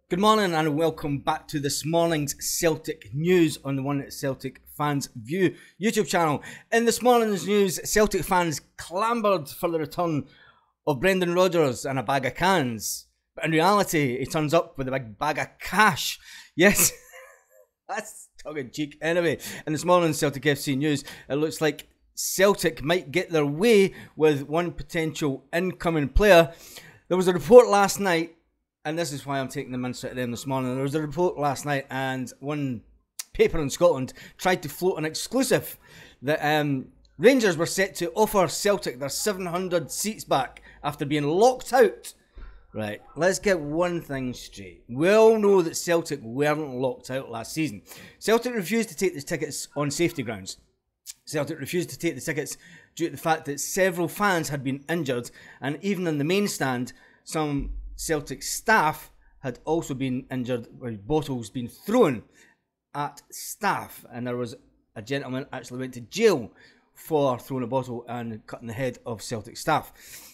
Good morning and welcome back to this morning's Celtic news on the One Celtic Fans View YouTube channel. In this morning's news, Celtic fans clamoured for the return of Brendan Rodgers and a bag of cans. But in reality, he turns up with a big bag of cash. Yes, that's tongue-in-cheek. Anyway, in this morning's Celtic FC news, it looks like Celtic might get their way with one potential incoming player. There was a report last night, and this is why I'm taking the minutes out of them this morning. There was a report last night, and one paper in Scotland tried to float an exclusive that Rangers were set to offer Celtic their 700 seats back after being locked out. Right, let's get one thing straight. We all know that Celtic weren't locked out last season. Celtic refused to take the tickets on safety grounds. Celtic refused to take the tickets due to the fact that several fans had been injured, and even in the main stand, some Celtic staff had also been injured with bottles being thrown at staff, and there was a gentleman actually went to jail for throwing a bottle and cutting the head of Celtic staff.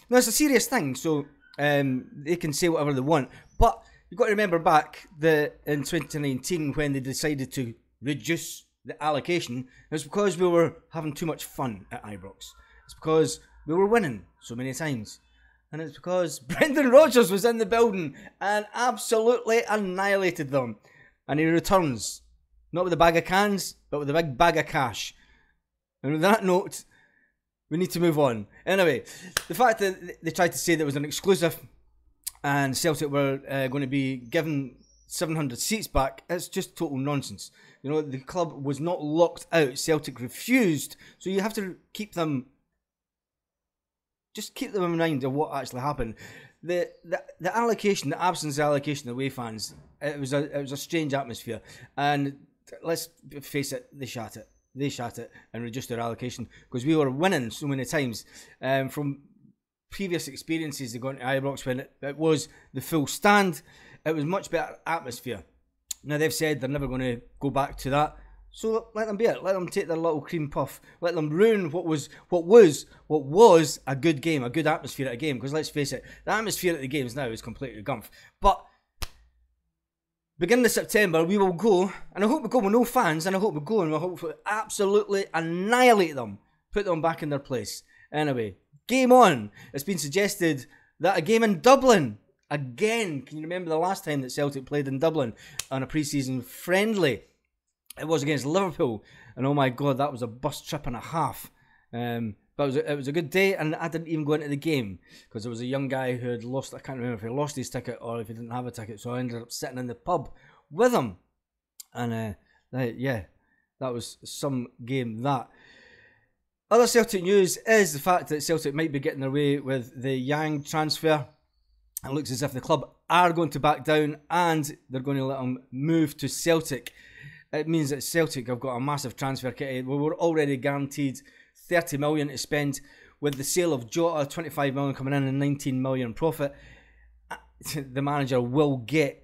Now it's a serious thing, so they can say whatever they want, but you've got to remember back that in 2019 when they decided to reduce the allocation, it was because we were having too much fun at Ibrox. It's because we were winning so many times. And it's because Brendan Rodgers was in the building and absolutely annihilated them. And he returns, not with a bag of cans, but with a big bag of cash. And with that note, we need to move on. Anyway, the fact that they tried to say there was an exclusive and Celtic were going to be given 700 seats back, it's just total nonsense. You know, the club was not locked out. Celtic refused. So you have to keep them... Just keep them in mind of what actually happened. The allocation, the absence of allocation of away fans, it was a strange atmosphere. And let's face it, they shat it. They shat it and reduced their allocation because we were winning so many times. From previous experiences, they got to Ibrox when it was the full stand. It was much better atmosphere. Now they've said they're never going to go back to that. So let them be it. Let them take their little cream puff. Let them ruin what was a good game, a good atmosphere at a game. Because let's face it, the atmosphere at the games now is completely gumph. But beginning of September, we will go, and I hope we go with no fans, and I hope we go and we'll hopefully absolutely annihilate them, put them back in their place. Anyway, game on. It's been suggested that a game in Dublin again. Can you remember the last time that Celtic played in Dublin on a pre-season friendly? It was against Liverpool, and oh my god, that was a bus trip and a half. But it was a good day, and I didn't even go into the game because there was a young guy who had lost. I can't remember if he lost his ticket or if he didn't have a ticket, so I ended up sitting in the pub with him. And yeah, that was some game. That other Celtic news is the fact that Celtic might be getting away with the Yang transfer. It looks as if the club are going to back down and they're going to let him move to Celtic. It means that Celtic have got a massive transfer kit. We were already guaranteed 30 million to spend with the sale of Jota, 25 million coming in and 19 million profit. The manager will get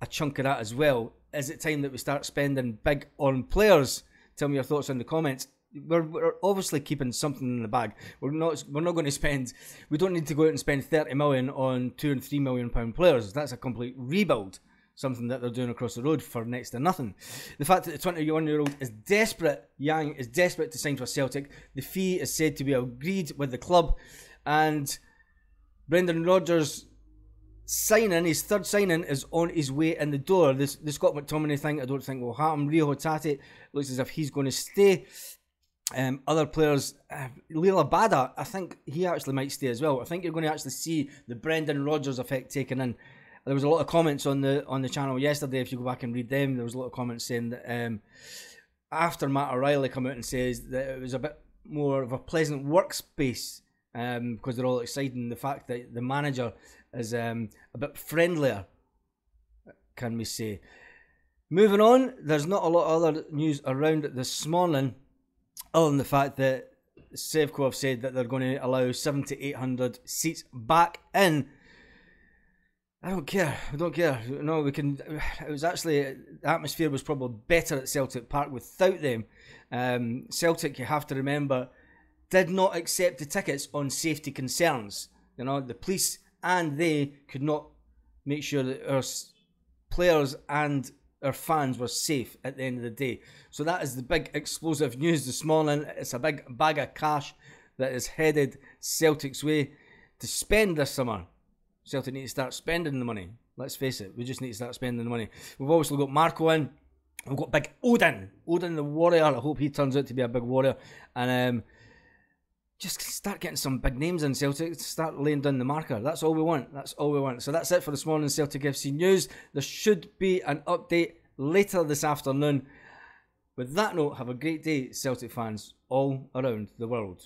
a chunk of that as well. Is it time that we start spending big on players? Tell me your thoughts in the comments. We're obviously keeping something in the bag. We're not going to spend. We don't need to go out and spend 30 million on £2 and £3 million players. That's a complete rebuild. Something that they're doing across the road for next to nothing. The fact that the 21-year-old is desperate, Yang is desperate to sign for Celtic. The fee is said to be agreed with the club, and Brendan Rodgers signing, his third signing, is on his way in the door. The Scott McTominay thing, I don't think will happen. Rio Hatate looks as if he's going to stay. Other players, Leila Bada, I think he actually might stay as well. I think you're going to actually see the Brendan Rodgers effect taken in. There was a lot of comments on the channel yesterday. If you go back and read them, there was a lot of comments saying that after Matt O'Reilly come out and says that it was a bit more of a pleasant workspace because they're all excited in the fact that the manager is a bit friendlier, can we say. Moving on, there's not a lot of other news around it this morning other than the fact that Sevco have said that they're going to allow 700 to 800 seats back in. I don't care. I don't care. No, we can. It was actually, the atmosphere was probably better at Celtic Park without them. Celtic, you have to remember, did not accept the tickets on safety concerns. You know, the police and they could not make sure that our players and our fans were safe at the end of the day. So that is the big explosive news this morning. It's a big bag of cash that is headed Celtic's way to spend this summer. Celtic need to start spending the money. Let's face it, we just need to start spending the money. We've obviously got Marco in. We've got big Odin the warrior. I hope he turns out to be a big warrior. And just start getting some big names in Celtic. Start laying down the marker. That's all we want. That's all we want. So that's it for this morning's Celtic FC news. There should be an update later this afternoon. With that note, have a great day, Celtic fans all around the world.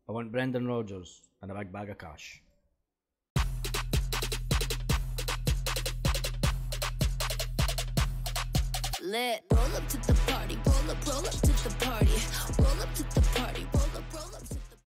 I want Brendan Rodgers and a big bag of cash. Lit. Roll up to the party, roll up to the party, roll up to the party, roll up to